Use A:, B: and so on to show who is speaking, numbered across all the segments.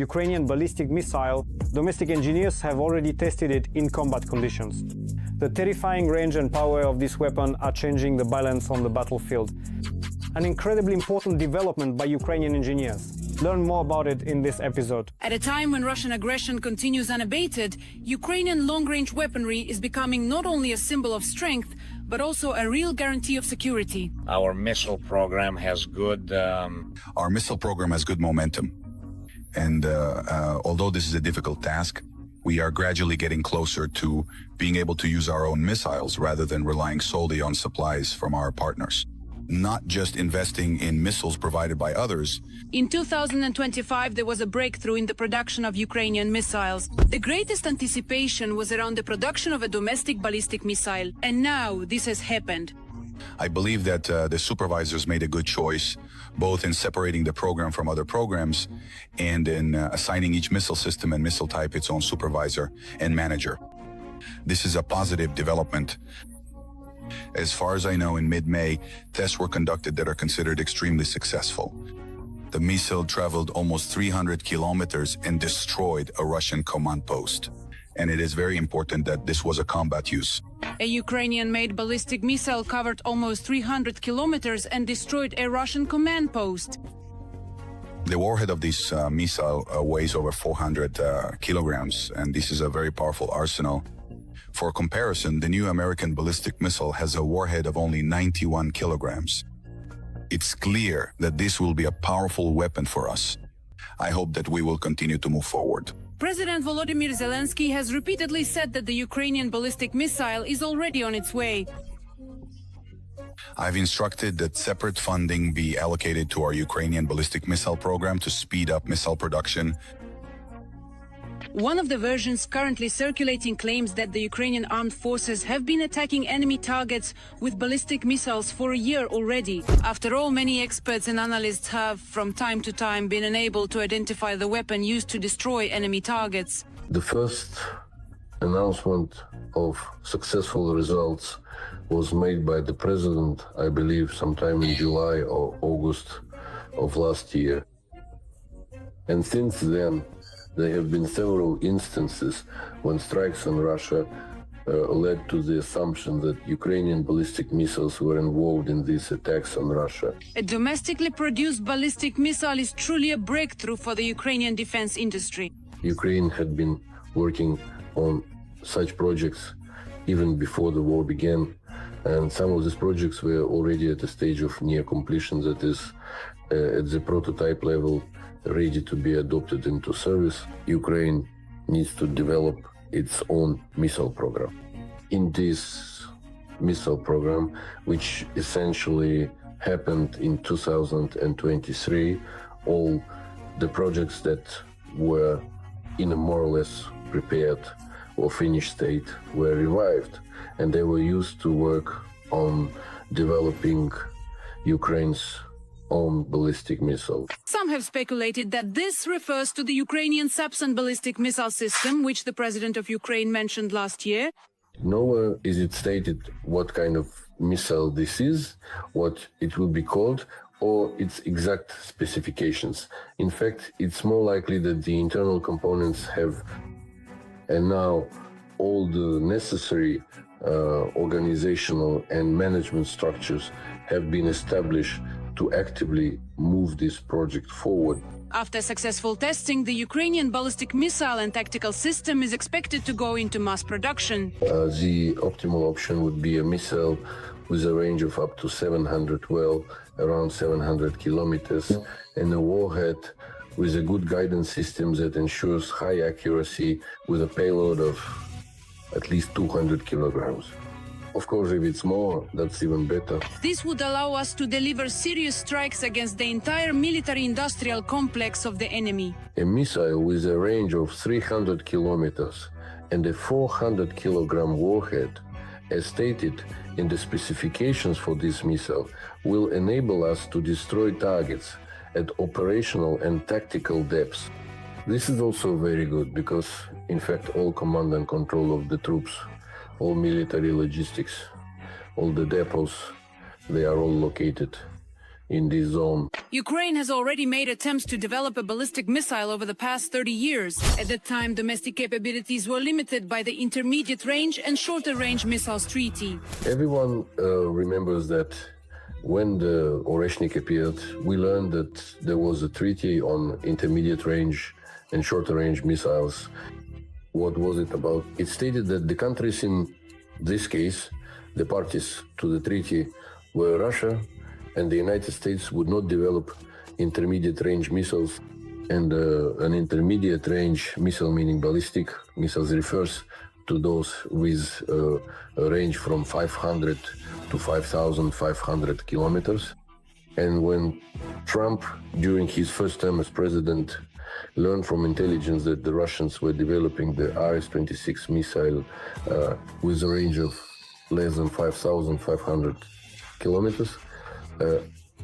A: Ukrainian ballistic missile, domestic engineers have already tested it in combat conditions. The terrifying range and power of this weapon are changing the balance on the battlefield. An incredibly important development by Ukrainian engineers. Learn more about it in this episode.
B: At a time when Russian aggression continues unabated, Ukrainian long-range weaponry is becoming not only a symbol of strength, but also a real guarantee of security.
C: Our missile program has good...
D: Our missile program has good momentum. And although this is a difficult task, we are gradually getting closer to being able to use our own missiles rather than relying solely on supplies from our partners. Not just investing in missiles provided by others.
B: In 2025, there was a breakthrough in the production of Ukrainian missiles. The greatest anticipation was around the production of a domestic ballistic missile, and now this has happened.
D: I believe that the supervisors made a good choice, both in separating the program from other programs and in assigning each missile system and missile type its own supervisor and manager. This is a positive development. As far as I know, in mid-May, tests were conducted that are considered extremely successful. The missile traveled almost 300 kilometers and destroyed a Russian command post. And it is very important that this was a combat use.
B: A Ukrainian-made ballistic missile covered almost 300 kilometers and destroyed a Russian command post.
D: The warhead of this missile weighs over 400 kilograms, and this is a very powerful arsenal. For comparison, the new American ballistic missile has a warhead of only 91 kilograms. It's clear that this will be a powerful weapon for us. I hope that we will continue to move forward.
B: President Volodymyr Zelensky has repeatedly said that the Ukrainian ballistic missile is already on its way.
D: I've instructed that separate funding be allocated to our Ukrainian ballistic missile program to speed up missile production.
B: One of the versions currently circulating claims that the Ukrainian armed forces have been attacking enemy targets with ballistic missiles for a year already. After all, many experts and analysts have, from time to time, been unable to identify the weapon used to destroy enemy targets.
E: The first announcement of successful results was made by the president, I believe, sometime in July or August of last year. And since then, there have been several instances when strikes on Russia led to the assumption that Ukrainian ballistic missiles were involved in these attacks on Russia.
B: A domestically produced ballistic missile is truly a breakthrough for the Ukrainian defense industry.
E: Ukraine had been working on such projects even before the war began, and some of these projects were already at a stage of near completion, that is, at the prototype level, ready to be adopted into service. Ukraine needs to develop its own missile program. In this missile program, which essentially happened in 2023, all the projects that were in a more or less prepared or finished state were revived, and they were used to work on developing Ukraine's own ballistic missile.
B: Some have speculated that this refers to the Ukrainian Sapsan ballistic missile system, which the president of Ukraine mentioned last year.
E: Nowhere is it stated what kind of missile this is, what it will be called, or its exact specifications. In fact, it's more likely that the internal components have, and now all the necessary organizational and management structures have been established to actively move this project forward.
B: After successful testing, the Ukrainian ballistic missile and tactical system is expected to go into mass production.
E: The optimal option would be a missile with a range of up to 700, well, around 700 kilometers, and a warhead with a good guidance system that ensures high accuracy with a payload of at least 200 kilograms. Of course, if it's more, that's even better.
B: This would allow us to deliver serious strikes against the entire military-industrial complex of the enemy.
E: A missile with a range of 300 kilometers and a 400-kilogram warhead, as stated in the specifications for this missile, will enable us to destroy targets at operational and tactical depths. This is also very good because, in fact, all command and control of the troops, all military logistics, all the depots, they are all located in this zone.
B: Ukraine has already made attempts to develop a ballistic missile over the past 30 years. At that time, domestic capabilities were limited by the Intermediate Range and Shorter Range Missiles Treaty.
E: Everyone remembers that when the Oreshnik appeared, we learned that there was a treaty on intermediate range and shorter range missiles. What was it about? It stated that the countries in this case, the parties to the treaty, were Russia and the United States would not develop intermediate range missiles. And an intermediate range missile, meaning ballistic missiles, refers to those with a range from 500 to 5,500 kilometers. And when Trump, during his first term as president, learned from intelligence that the Russians were developing the RS-26 missile with a range of less than 5,500 kilometers,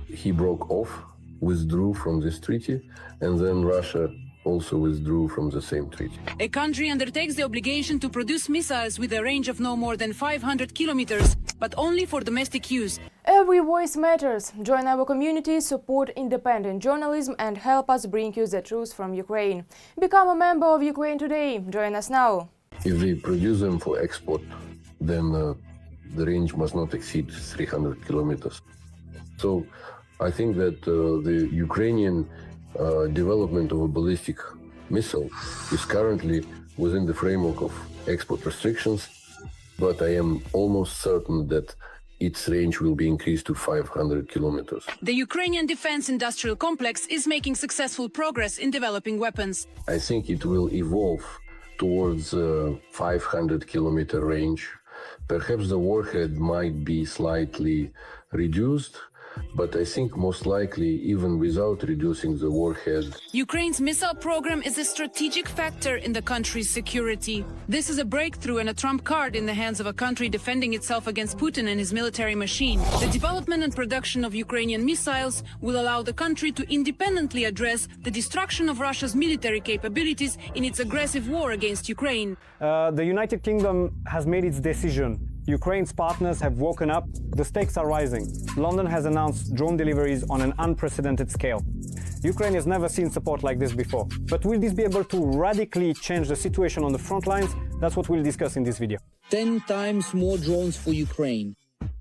E: he broke off, withdrew from this treaty, and then Russia also withdrew from the same treaty.
B: A country undertakes the obligation to produce missiles with a range of no more than 500 kilometers, but only for domestic use.
F: Every voice matters. Join our community, support independent journalism and help us bring you the truth from Ukraine. Become a member of Ukraine Today. Join us now.
E: If we produce them for export, then the range must not exceed 300 kilometers. So I think that the Ukrainian development of a ballistic missile is currently within the framework of export restrictions, but I am almost certain that its range will be increased to 500 kilometers.
B: The Ukrainian defense industrial complex is making successful progress in developing weapons.
E: I think it will evolve towards a 500 kilometer range. Perhaps the warhead might be slightly reduced, but I think most likely, even without reducing the warhead.
B: Ukraine's missile program is a strategic factor in the country's security. This is a breakthrough and a trump card in the hands of a country defending itself against Putin and his military machine. The development and production of Ukrainian missiles will allow the country to independently address the destruction of Russia's military capabilities in its aggressive war against Ukraine.
A: The United Kingdom has made its decision. Ukraine's partners have woken up. The stakes are rising. London has announced drone deliveries on an unprecedented scale. Ukraine has never seen support like this before. But will this be able to radically change the situation on the front lines? That's what we'll discuss in this video.
G: 10 times more drones for Ukraine.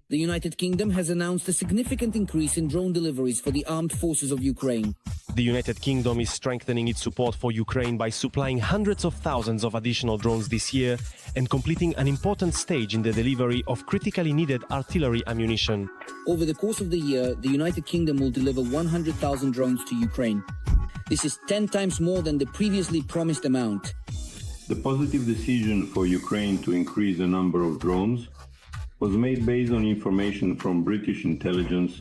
G: The United Kingdom has announced a significant increase in drone deliveries for the armed forces of Ukraine.
H: The United Kingdom is strengthening its support for Ukraine by supplying hundreds of thousands of additional drones this year and completing an important stage in the delivery of critically needed artillery ammunition.
G: Over the course of the year, the United Kingdom will deliver 100,000 drones to Ukraine. This is 10 times more than the previously promised amount.
I: The positive decision for Ukraine to increase the number of drones was made based on information from British intelligence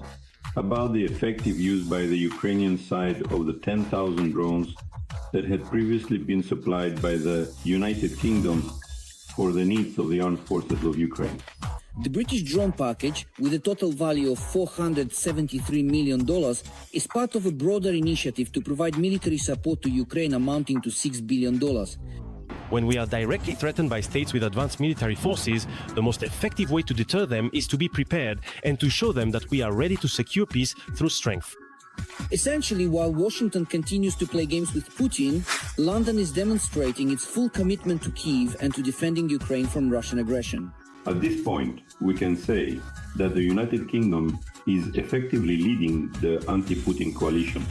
I: about the effective use by the Ukrainian side of the 10,000 drones that had previously been supplied by the United Kingdom for the needs of the armed forces of Ukraine.
G: The British drone package, with a total value of $473 million, is part of a broader initiative to provide military support to Ukraine amounting to $6 billion.
H: When we are directly threatened by states with advanced military forces, the most effective way to deter them is to be prepared and to show them that we are ready to secure peace through strength.
G: Essentially, while Washington continues to play games with Putin, London is demonstrating its full commitment to Kyiv and to defending Ukraine from Russian aggression.
I: At this point, we can say that the United Kingdom is effectively leading the anti-Putin coalition.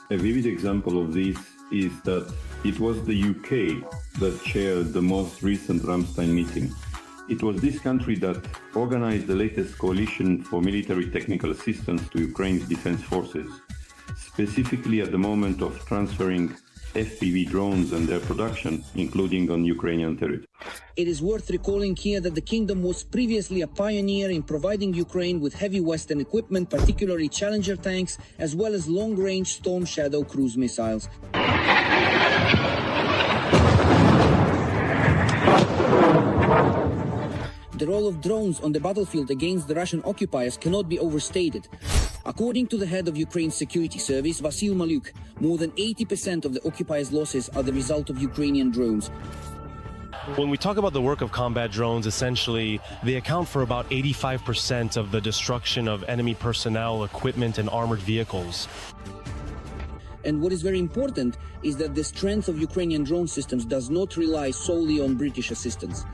I: A vivid example of this is that it was the UK that chaired the most recent Ramstein meeting. It was this country that organized the latest coalition for military technical assistance to Ukraine's defense forces, specifically at the moment of transferring FPV drones and their production, including on Ukrainian territory.
G: It is worth recalling here that the kingdom was previously a pioneer in providing Ukraine with heavy Western equipment, particularly Challenger tanks, as well as long-range Storm Shadow cruise missiles. The role of drones on the battlefield against the Russian occupiers cannot be overstated. According to the head of Ukraine's security service, Vasyl Maluk, more than 80% of the occupiers' losses are the result of Ukrainian drones.
H: When we talk about the work of combat drones, essentially, they account for about 85% of the destruction of enemy personnel, equipment, and armored vehicles.
G: And what is very important is that the strength of Ukrainian drone systems does not rely solely on British assistance.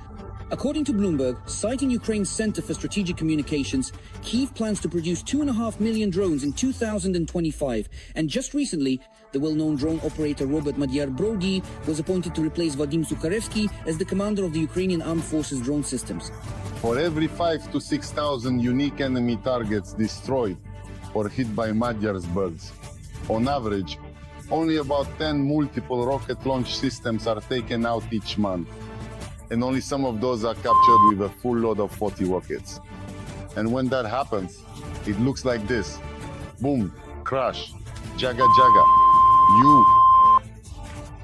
G: According to Bloomberg, citing Ukraine's Center for Strategic Communications, Kyiv plans to produce 2.5 million drones in 2025. And just recently, the well-known drone operator Robert Magyar Brody was appointed to replace Vadim Sukharevsky as the commander of the Ukrainian Armed Forces drone systems.
J: For every 5,000 to 6,000 unique enemy targets destroyed or hit by Magyar's birds, on average, only about 10 multiple rocket launch systems are taken out each month. And only some of those are captured with a full load of 40 rockets. And when that happens, it looks like this. Boom, crash, jaga jaga, you.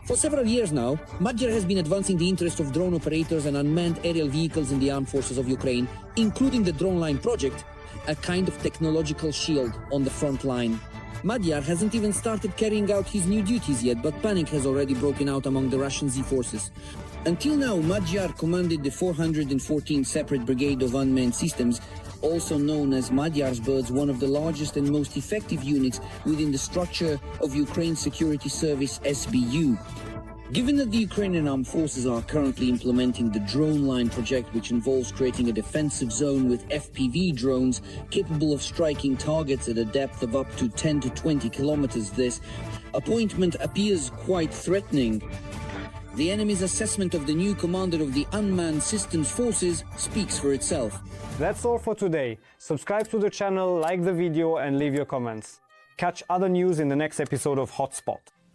G: For several years now, Magyar has been advancing the interest of drone operators and unmanned aerial vehicles in the armed forces of Ukraine, including the Drone Line project, a kind of technological shield on the front line. Magyar hasn't even started carrying out his new duties yet, but panic has already broken out among the Russian Z forces. Until now, Magyar commanded the 414 separate Brigade of Unmanned Systems, also known as Magyar's Birds, one of the largest and most effective units within the structure of Ukraine's Security Service SBU. Given that the Ukrainian armed forces are currently implementing the Drone Line project, which involves creating a defensive zone with FPV drones capable of striking targets at a depth of up to 10 to 20 kilometers, this appointment appears quite threatening. The enemy's assessment of the new commander of the Unmanned Systems Forces speaks for itself.
A: That's all for today. Subscribe to the channel, like the video and leave your comments. Catch other news in the next episode of Hotspot.